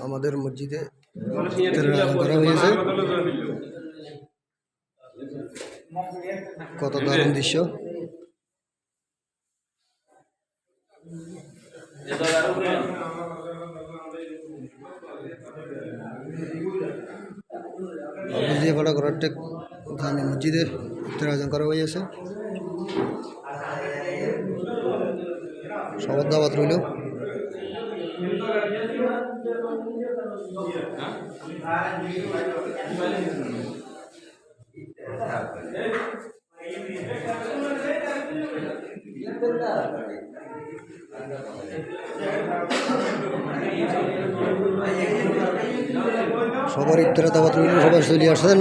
আমাদের মসজিদে করা হয়েছে। কত দারুণ দৃশ্য। আবুজিয়াপাড়া করারটেক জামে মসজিদে ইফতার আয়োজন করা হয়েছে। সবার দাওয়াত রইল। সবার ইফতারের দাওয়াত রইল, সবাই চলে আসেন।